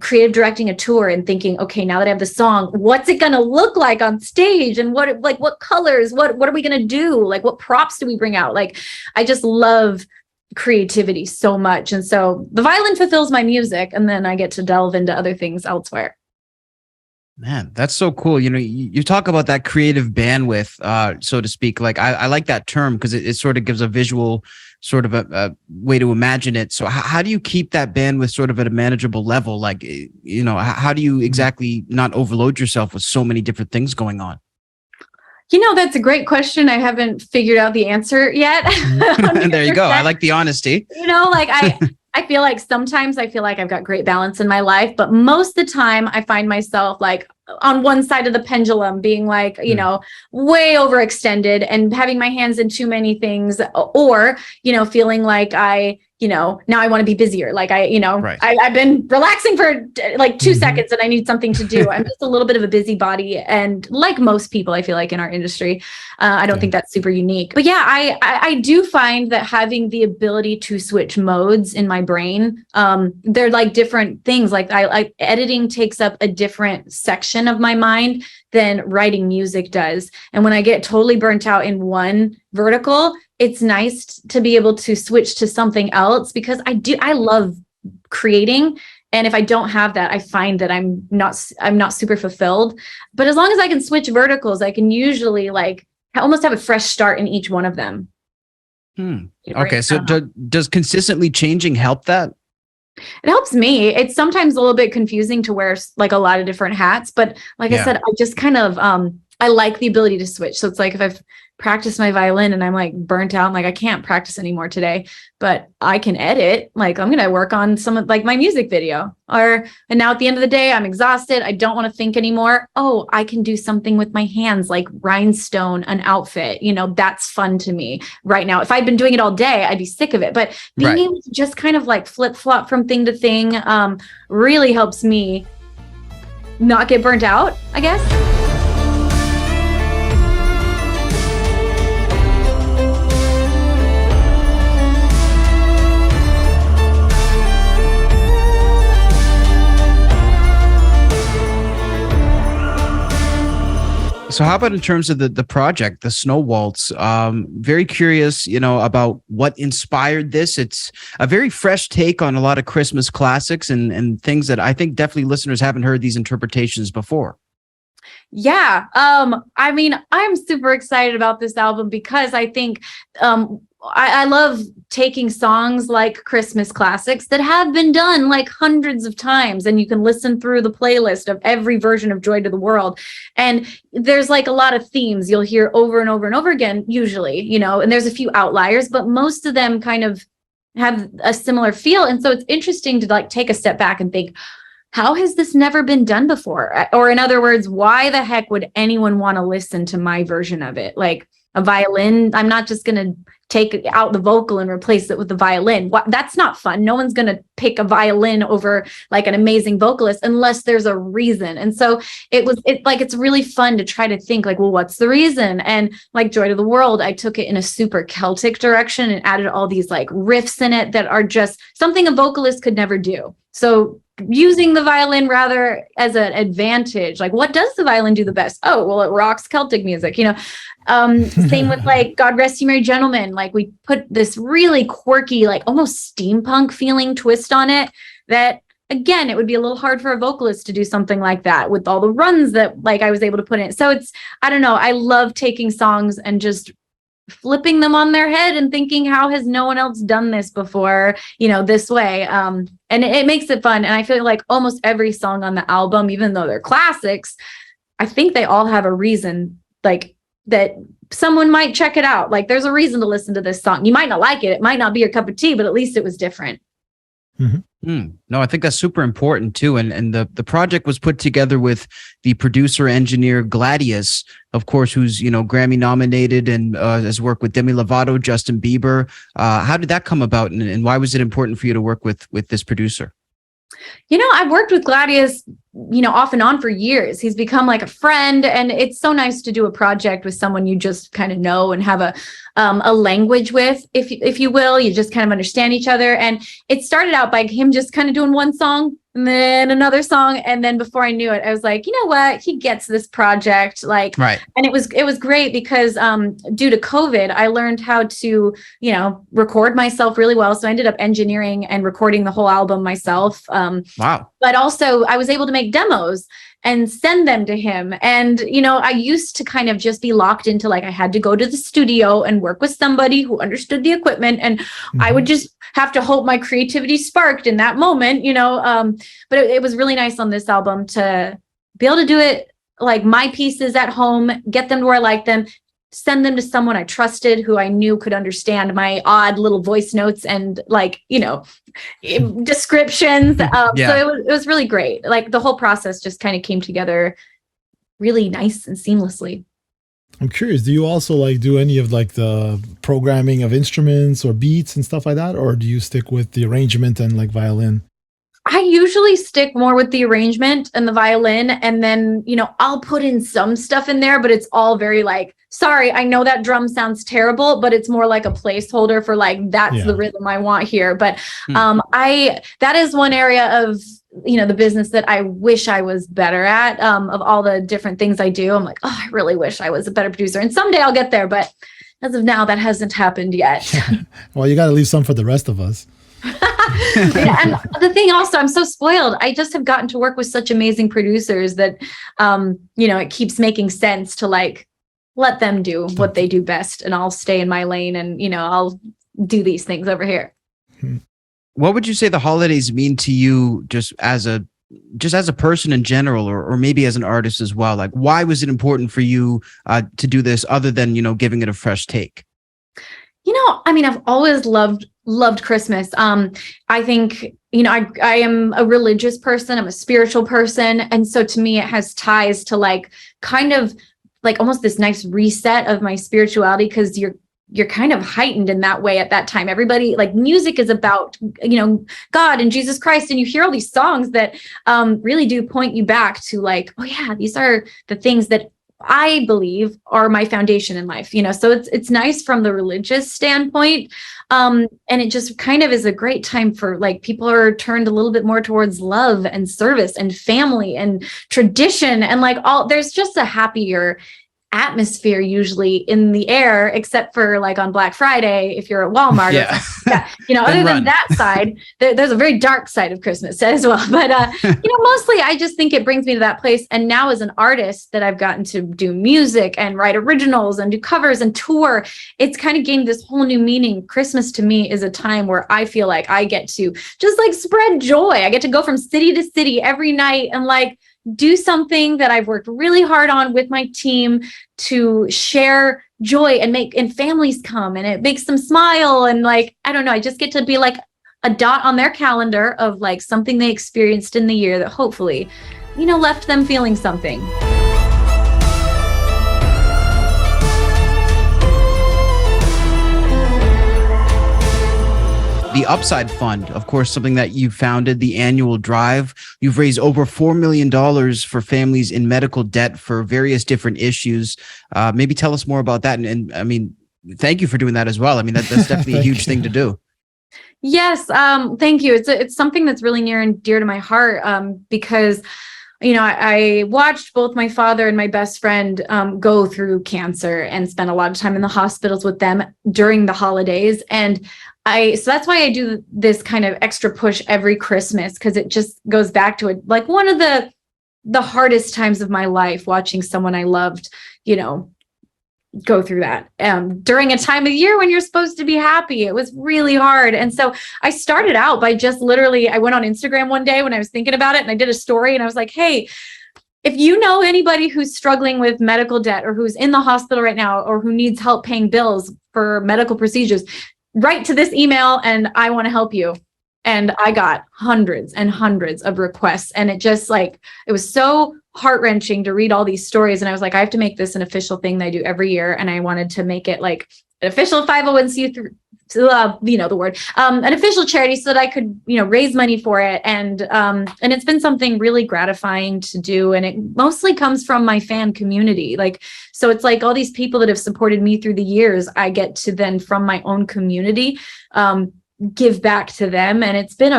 creative directing a tour and thinking, okay, now that I have the song, what's it going to look like on stage? And what colors, what are we going to do? What props do we bring out? I just love creativity so much. And so the violin fulfills my music, and then I get to delve into other things elsewhere. Man, that's so cool. You talk about that creative bandwidth, so to speak. I like that term because it sort of gives a visual sort of a way to imagine it. So how do you keep that bandwidth sort of at a manageable level? How do you exactly not overload yourself with so many different things going on? That's a great question. I haven't figured out the answer yet. There you go. I like the honesty. I I feel like sometimes I feel like I've got great balance in my life, but most of the time I find myself like on one side of the pendulum being like, you know, way overextended and having my hands in too many things, or, you know, feeling like now I want to be busier. Like I've been relaxing for like 2 seconds and I need something to do. I'm just a little bit of a busybody. And like most people, I feel like in our industry, I don't think that's super unique, but yeah, I do find that having the ability to switch modes in my brain, they're like different things. Like editing takes up a different section of my mind than writing music does. And when I get totally burnt out in one vertical, it's nice to be able to switch to something else, because I love creating. And if I don't have that, I find that I'm not super fulfilled. But as long as I can switch verticals, I can usually like almost have a fresh start in each one of them. Okay. So does consistently changing help that? It helps me. It's sometimes a little bit confusing to wear like a lot of different hats, but like I said, I just kind of, I like the ability to switch. So it's like if I've practiced my violin and I'm like burnt out, I'm like, I can't practice anymore today, but I can edit. Like I'm going to work on some of like my music video, and now at the end of the day, I'm exhausted. I don't want to think anymore. Oh, I can do something with my hands, like rhinestone an outfit. You know, that's fun to me right now. If I'd been doing it all day, I'd be sick of it. But being able to just kind of like flip flop from thing to thing really helps me not get burnt out, I guess. So how about in terms of the project, the Snow Waltz? Very curious, about what inspired this. It's a very fresh take on a lot of Christmas classics and things that I think definitely listeners haven't heard these interpretations before. Yeah. I mean, I'm super excited about this album because I think I love taking songs like Christmas classics that have been done like hundreds of times, and you can listen through the playlist of every version of Joy to the World. And there's like a lot of themes you'll hear over and over and over again, usually, and there's a few outliers, but most of them kind of have a similar feel. And so it's interesting to like take a step back and think, how has this never been done before? Or in other words, why the heck would anyone want to listen to my version of it? Like a violin, I'm not just going to take out the vocal and replace it with the violin. That's not fun. No one's going to pick a violin over like an amazing vocalist unless there's a reason. And so it's really fun to try to think like, well, what's the reason? And like Joy to the World, I took it in a super Celtic direction and added all these like riffs in it that are just something a vocalist could never do. So using the violin rather as an advantage, like what does the violin do the best? Oh, well, it rocks Celtic music, same with like God Rest You Merry Gentlemen. Like we put this really quirky, like almost steampunk feeling twist on it that, again, it would be a little hard for a vocalist to do something like that with all the runs that like I was able to put in. So I don't know. I love taking songs and just flipping them on their head and thinking, how has no one else done this before, this way? And it makes it fun. And I feel like almost every song on the album, even though they're classics, I think they all have a reason, like that someone might check it out. Like there's a reason to listen to this song. You might not like it. It might not be your cup of tea, but at least it was different. No, I think that's super important too. And the project was put together with the producer engineer Gladius, of course, who's Grammy nominated and has worked with Demi Lovato, Justin Bieber. How did that come about, and why was it important for you to work with this producer? I've worked with Gladius, off and on for years. He's become like a friend, and it's so nice to do a project with someone you just kind of know and have a language with, if you will. You just kind of understand each other. And it started out by him just kind of doing one song and then another song. And then before I knew it, I was like, you know what? He gets this project. Like, right. And it was great because due to COVID, I learned how to, record myself really well. So I ended up engineering and recording the whole album myself. Wow. But also I was able to make demos and send them to him. And, I used to kind of just be locked into like, I had to go to the studio and work with somebody who understood the equipment. And I would just have to hope my creativity sparked in that moment, but it was really nice on this album to be able to do it like my pieces at home, get them to where I like them, send them to someone I trusted who I knew could understand my odd little voice notes and like, descriptions. So it was really great. Like the whole process just kind of came together really nice and seamlessly. I'm curious, do you also like do any of like the programming of instruments or beats and stuff like that? Or do you stick with the arrangement and like violin? I usually stick more with the arrangement and the violin, and then, I'll put in some stuff in there, but it's all very like, sorry, I know that drum sounds terrible, but it's more like a placeholder for like, that's the rhythm I want here. But that is one area of, the business that I wish I was better at, of all the different things I do. I'm like, oh, I really wish I was a better producer, and someday I'll get there. But as of now, that hasn't happened yet. Well, you got to leave some for the rest of us. And the thing also, I'm so spoiled. I just have gotten to work with such amazing producers that, it keeps making sense to like, let them do what they do best. And I'll stay in my lane and, I'll do these things over here. What would you say the holidays mean to you just as a person in general, or maybe as an artist as well? Like, why was it important for you to do this other than, giving it a fresh take? I've always loved Christmas. I think, I am a religious person. I'm a spiritual person. And so to me, it has ties to like, kind of like almost this nice reset of my spirituality, because you're kind of heightened in that way at that time. Everybody, like, music is about, God and Jesus Christ. And you hear all these songs that really do point you back to like, oh yeah, these are the things that I believe are my foundation in life, so it's nice from the religious standpoint. And it just kind of is a great time for like, people are turned a little bit more towards love and service and family and tradition. And like there's just a happier atmosphere usually in the air, except for like on Black Friday, if you're at Walmart. Other than that side, there's a very dark side of Christmas as well. But, mostly I just think it brings me to that place. And now as an artist that I've gotten to do music and write originals and do covers and tour, it's kind of gained this whole new meaning. Christmas to me is a time where I feel like I get to just like spread joy. I get to go from city to city every night and like do something that I've worked really hard on with my team to share joy and families come and it makes them smile. And like, I don't know, I just get to be like a dot on their calendar of like something they experienced in the year that hopefully, left them feeling something. The Upside Fund, of course, something that you founded, the annual drive. You've raised over $4 million for families in medical debt for various different issues. Maybe tell us more about that. And I mean, thank you for doing that as well. I mean, that's definitely a huge thing to do. Yes. Thank you. It's something that's really near and dear to my heart, because I watched both my father and my best friend go through cancer and spent a lot of time in the hospitals with them during the holidays. And so that's why I do this kind of extra push every Christmas, because it just goes back to it. Like one of the hardest times of my life, watching someone I loved, go through that during a time of year when you're supposed to be happy. It was really hard. And so I started out by just literally, I went on Instagram one day when I was thinking about it and I did a story and I was like, hey, if you know anybody who's struggling with medical debt or who's in the hospital right now or who needs help paying bills for medical procedures, write to this email and I want to help you. And I got hundreds and hundreds of requests. And it just like, it was so heart-wrenching to read all these stories. And I was like, I have to make this an official thing that I do every year. And I wanted to make it like an official 501c3, the word, an official charity so that I could, raise money for it. And it's been something really gratifying to do. And it mostly comes from my fan community. Like, so it's like all these people that have supported me through the years, I get to then from my own community, give back to them. And it's been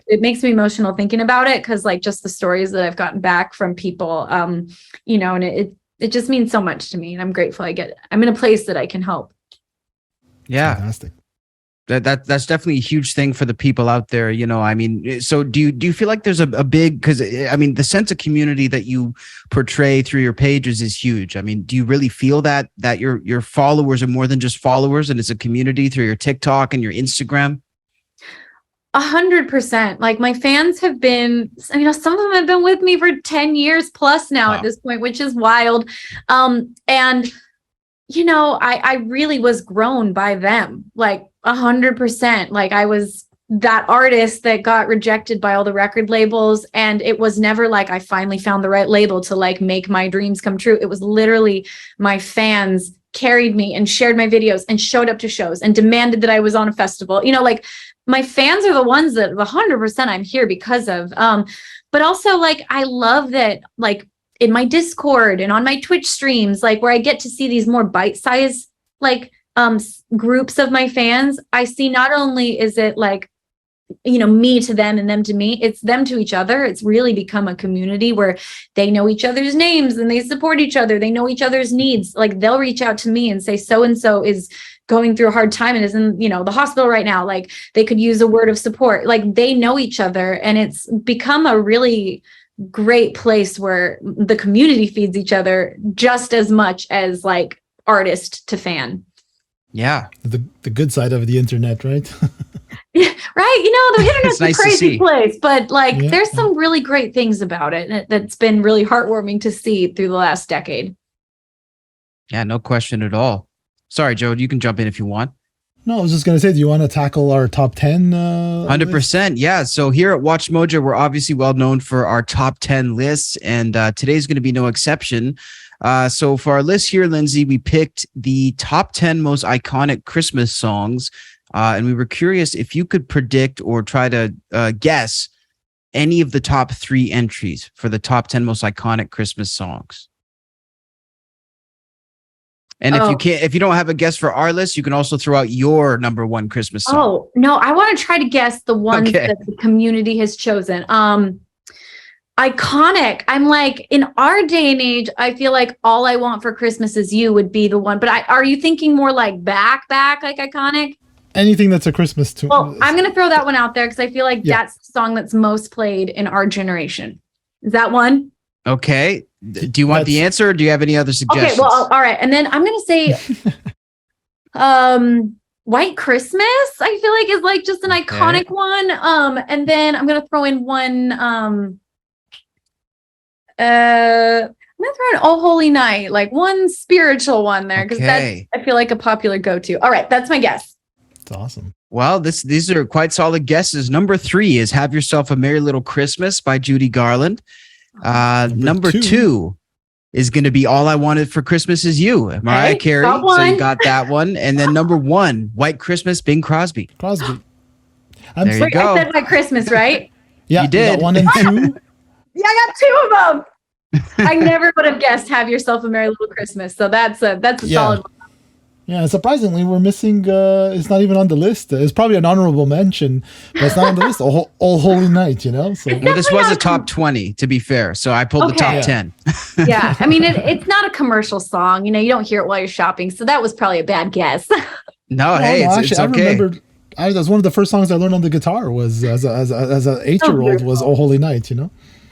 it makes me emotional thinking about it. Cause like just the stories that I've gotten back from people, and it just means so much to me. And I'm grateful I'm in a place that I can help. Yeah. Fantastic. That's definitely a huge thing for the people out there. I mean, so do you feel like there's a big, because I mean, the sense of community that you portray through your pages is huge. I mean, do you really feel that your followers are more than just followers and it's a community through your TikTok and your Instagram? 100%. Like my fans have been, some of them have been with me for 10 years plus now at this point, which is wild. And I really was grown by them, like 100%. Like I was that artist that got rejected by all the record labels. And it was never like I finally found the right label to like make my dreams come true. It was literally my fans carried me and shared my videos and showed up to shows and demanded that I was on a festival. Like my fans are the ones that 100% I'm here because of. But also like, I love that like in my Discord and on my Twitch streams, like where I get to see these more bite-sized like groups of my fans, I see not only is it like, me to them and them to me, it's them to each other. It's really become a community where they know each other's names and they support each other. They know each other's needs. Like they'll reach out to me and say, so-and-so is going through a hard time and is in, the hospital right now. Like they could use a word of support. Like they know each other, and it's become a really great place where the community feeds each other just as much as like artist to fan. Yeah. The good side of the internet, right? Right. The internet's nice a crazy place, but like there's some really great things about it that's been really heartwarming to see through the last decade. Yeah, no question at all. Sorry, Joe, you can jump in if you want. No, I was just going to say, do you want to tackle our top 10? 100%. Yeah. So here at WatchMojo, we're obviously well known for our top 10 lists, and today's going to be no exception. So for our list here, Lindsey, we picked the top 10 most iconic Christmas songs. And we were curious if you could predict or try to guess any of the top 3 entries for the top 10 most iconic Christmas songs. And if you don't have a guess for our list, you can also throw out your number 1 Christmas song. Oh, no, I want to try to guess the ones that the community has chosen. Iconic. I'm like, in our day and age, I feel like All I Want for Christmas Is You would be the one. But are you thinking more like back, like iconic? Anything that's a Christmas tune. Well, I'm going to throw that one out there because I feel like that's the song that's most played in our generation. Is that one? Okay. Do you want the answer, or do you have any other suggestions? Okay, well, all right. And then I'm going to say White Christmas, I feel like is like just an iconic one. And then I'm going to throw in one I'm going to throw in Oh Holy Night, like one spiritual one there, because that's, I feel like, a popular go-to. All right, that's my guess. It's awesome. Well, these are quite solid guesses. Number 3 is Have Yourself a Merry Little Christmas by Judy Garland. Number two is going to be All I Wanted for Christmas Is You, Mariah Carey. So you got that one. And then number 1, White Christmas, Bing Crosby. There you go. I said White Christmas, right? Yeah, you did. 1 and 2. Yeah, I got 2 of them. I never would have guessed Have Yourself a Merry Little Christmas. So that's a solid one. Yeah, surprisingly, we're missing. It's not even on the list. It's probably an honorable mention, but it's not on the list. All Holy Night, So well, this was a top 20, to be fair. So I pulled the top 10. Yeah, I mean, it's not a commercial song. You don't hear it while you're shopping, so that was probably a bad guess. No, hey, it's okay. I remember. That was one of the first songs I learned on the guitar. Was as an 8-year-old was All Holy Night.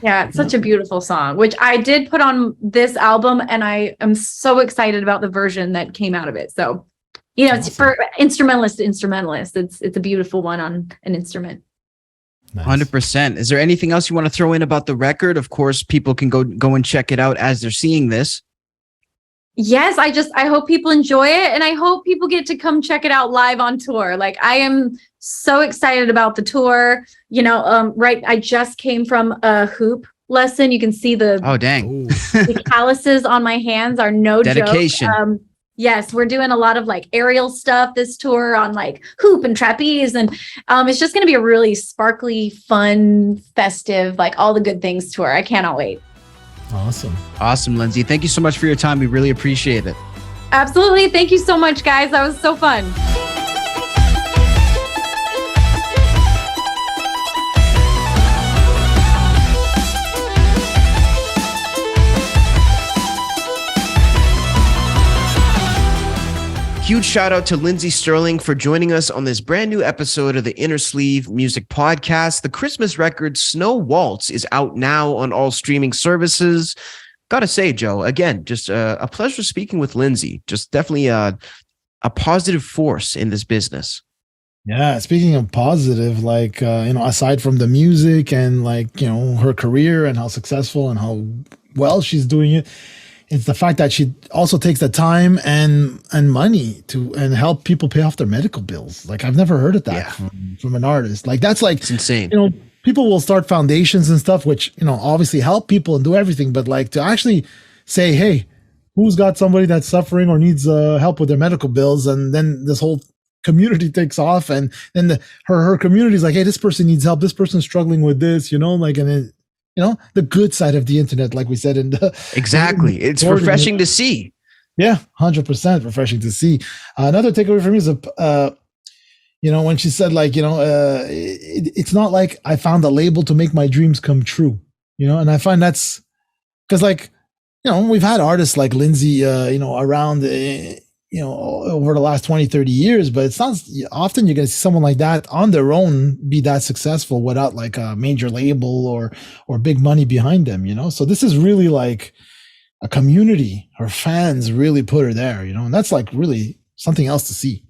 Yeah, it's such a beautiful song, which I did put on this album, and I am so excited about the version that came out of it. So, it's for instrumentalist to instrumentalist. It's a beautiful one on an instrument. Nice. 100%. Is there anything else you want to throw in about the record? Of course, people can go and check it out as they're seeing this. Yes, I hope people enjoy it, and I hope people get to come check it out live on tour. Like, I am so excited about the tour. Right, I just came from a hoop lesson. You can see the the calluses on my hands are no dedication. Joke. Yes, we're doing a lot of like aerial stuff this tour on like hoop and trapeze, and it's just going to be a really sparkly, fun, festive, like all the good things tour. I cannot wait. Awesome, Lindsey. Thank you so much for your time. We really appreciate it. Absolutely. Thank you so much, guys. That was so fun. Huge shout out to Lindsey Sterling for joining us on this brand new episode of the Innersleeve Music Podcast. The Christmas record Snow Waltz is out now on all streaming services. Gotta say, Joe, again, just a pleasure speaking with Lindsey. Just definitely a positive force in this business. Yeah, speaking of positive, like aside from the music and her career and how successful and how well she's doing it, it's the fact that she also takes the time and money to and help people pay off their medical bills. Like I've never heard of that from an artist. Like that's like, It's insane. you know, people will start foundations and stuff, which, you know, obviously help people and do everything, but like to actually say, hey, who's got somebody that's suffering or needs help with their medical bills, and then this whole community takes off, and then her community is like, hey, this person needs help, this person's struggling with this, you know, like, and then, you know, the good side of the internet, like we said in the Exactly. It's refreshing to see. Yeah, 100% refreshing to see. Another takeaway from me is you know, when she said like, you know, it's not like I found a label to make my dreams come true, you know, and I find that's because like, you know, we've had artists like Lindsey, you know, around, you know, over the last 20, 30 years, but it's not often you're going to see someone like that on their own be that successful without like a major label or big money behind them, you know? So this is really like a community. Her fans really put her there, you know, and that's like really something else to see.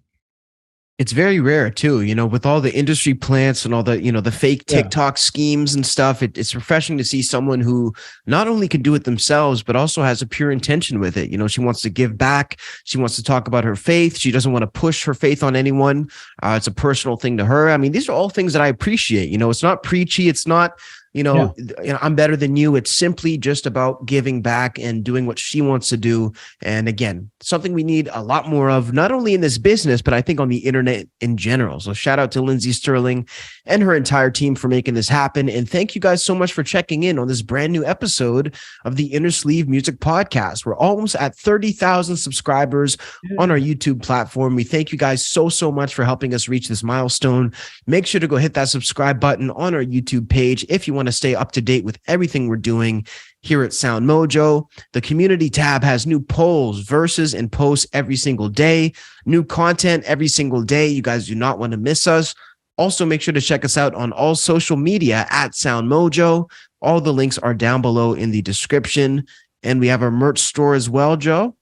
It's very rare too, you know, with all the industry plants and all the, you know, the fake TikTok schemes and stuff. It's refreshing to see someone who not only can do it themselves, but also has a pure intention with it. You know, she wants to give back. She wants to talk about her faith. She doesn't want to push her faith on anyone. It's a personal thing to her. I mean, these are all things that I appreciate. You know, it's not preachy. It's not, you know, I'm better than you. It's simply just about giving back and doing what she wants to do. And again, something we need a lot more of, not only in this business, but I think on the internet in general. So shout out to Lindsey Sterling and her entire team for making this happen. And thank you guys so much for checking in on this brand new episode of the Innersleeve Music Podcast. We're almost at 30,000 subscribers on our YouTube platform. We thank you guys so much for helping us reach this milestone. Make sure to go hit that subscribe button on our YouTube page if you want to stay up to date with everything we're doing here at SoundMojo. The community tab has new polls, verses, and posts every single day. New content every single day. You guys do not want to miss us. Also, make sure to check us out on all social media at SoundMojo. All the links are down below in the description. And we have our merch store as well, Joe.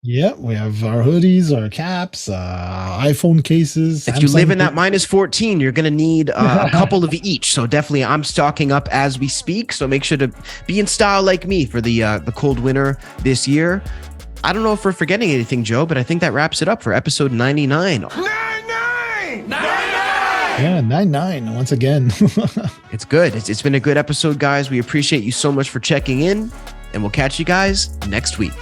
Yeah, we have our hoodies, our caps, iPhone cases. If you live in that -14, you're going to need a couple of each. So definitely I'm stocking up as we speak. So make sure to be in style like me for the cold winter this year. I don't know if we're forgetting anything, Joe, but I think that wraps it up for episode 99. 99! Yeah, 99 once again. It's good. It's been a good episode, guys. We appreciate you so much for checking in, and we'll catch you guys next week.